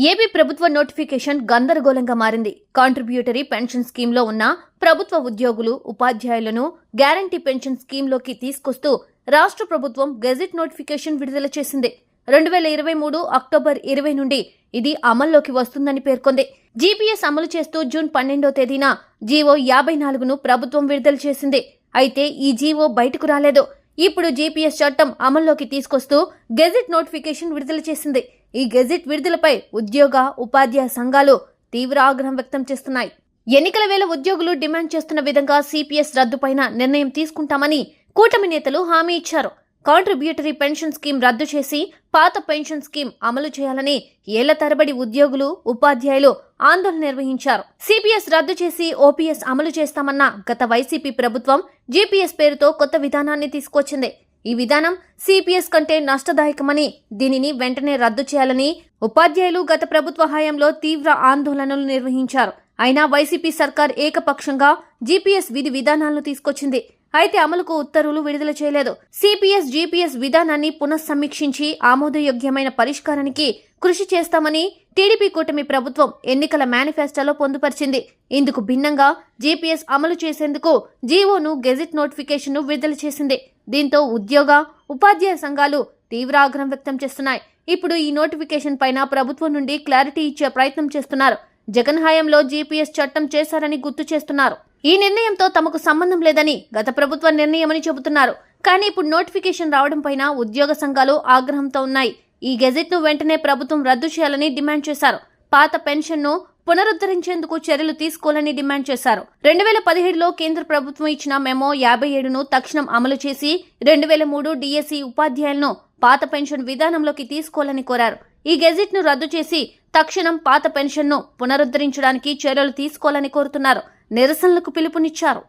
AP ప్రభుత్వ notification గందరగోళంగా మారింది. కాంట్రిబ్యూటరీ పెన్షన్ స్కీమ్లో ఉన్న ప్రభుత్వ ఉద్యోగులు, ఉపాధ్యాయులను గ్యారంటీ పెన్షన్ స్కీమ్లోకి తీసుకొస్తూ రాష్ట్ర ప్రభుత్వం గెజిట్ నోటిఫికేషన్ విడుదల చేసింది. 2023 అక్టోబర్ 20 నుండి ఇది అమల్లోకి వస్తుందని పేర్కొంది. జీపీఎస్ అమలు చేస్తూ జూన్ 12వ తేదీన జీవో 54ను ప్రభుత్వం విడుదల చేసింది. అయితే ఈ జీవో బయటకు రాలేదు. ఇప్పుడు జీపీఎస్ చట్టం అమల్లోకి తీసుకొస్తూ గెజిట్ నోటిఫికేషన్ విడుదల చేసింది. ఈ గెజిట్ విడుదలపై ఉద్యోగ, ఉపాధ్యాయ సంఘాలు తీవ్ర ఆగ్రహం వ్యక్తం చేస్తున్నాయి. ఎన్నికల వేళ ఉద్యోగులు డిమాండ్ చేస్తున్న విధంగా సిపిఎస్ రద్దుపైన నిర్ణయం తీసుకుంటామని కూటమి నేతలు హామీ ఇచ్చారు. కాంట్రిబ్యూటరీ పెన్షన్ స్కీమ్ రద్దు చేసి పాత పెన్షన్ స్కీమ్ అమలు చేయాలని ఏళ్ల తరబడి ఉద్యోగులు, ఉపాధ్యాయులు ఆందోళన నిర్వహించారు. సిపిఎస్ రద్దు చేసి ఓపీఎస్ అమలు చేస్తామన్న గత వైసీపీ ప్రభుత్వం జీపీఎస్ పేరుతో కొత్త విధానాన్ని తీసుకొచ్చింది. ఈ విధానం సిపిఎస్ కంటే నష్టదాయకమని, దీనిని వెంటనే రద్దు చేయాలని ఉపాధ్యాయులు గత ప్రభుత్వ హయాంలో తీవ్ర ఆందోళనలు నిర్వహించారు. అయినా వైసీపీ సర్కార్ ఏకపక్షంగా జీపీఎస్ విధి విధానాలను తీసుకొచ్చింది. అయితే అమలుకు ఉత్తర్వులు విడుదల చేయలేదు. సిపిఎస్, జీపీఎస్ విధానాన్ని పునఃసమీక్షించి ఆమోదయోగ్యమైన పరిష్కారానికి కృషి చేస్తామని టీడీపీ కూటమి ప్రభుత్వం ఎన్నికల మేనిఫెస్టోలో పొందుపరిచింది. ఇందుకు భిన్నంగా జీపీఎస్ అమలు చేసేందుకు జీవోను, గెజిట్ నోటిఫికేషన్ను విడుదల చేసింది. దీంతో ఉద్యోగ, ఉపాధ్యాయ సంఘాలు తీవ్ర ఆగ్రహం వ్యక్తం చేస్తున్నాయి. ఇప్పుడు ఈ నోటిఫికేషన్ పైన ప్రభుత్వం నుండి క్లారిటీ ఇచ్చే ప్రయత్నం చేస్తున్నారు. జగన్ హయాంలో జీపీఎస్ చట్టం చేశారని గుర్తు చేస్తున్నారు. ఈ నిర్ణయంతో తమకు సంబంధం లేదని గత ప్రభుత్వ నిర్ణయమని చెబుతున్నారు. కానీ ఇప్పుడు నోటిఫికేషన్ రావడం పైన ఉద్యోగ సంఘాలు ఆగ్రహంతో ఉన్నాయి. ఈ గెజిట్ ను వెంటనే ప్రభుత్వం రద్దు చేయాలని డిమాండ్ చేశారు. పాత పెన్షన్ ను పునరుద్ధరించేందుకు చర్యలు తీసుకోవాలని డిమాండ్ చేశారు. 2017లో కేంద్ర ప్రభుత్వం ఇచ్చిన మెమో 57ను తక్షణం అమలు చేసి 2003 డిఎస్సి ఉపాధ్యాయులను పాత పెన్షన్ విధానంలోకి తీసుకోవాలని కోరారు. ఈ గెజిట్ ను రద్దు చేసి తక్షణం పాత పెన్షన్ ను పునరుద్ధరించడానికి చర్యలు తీసుకోవాలని కోరుతున్నారు. నిరసనలకు పిలుపునిచ్చారు.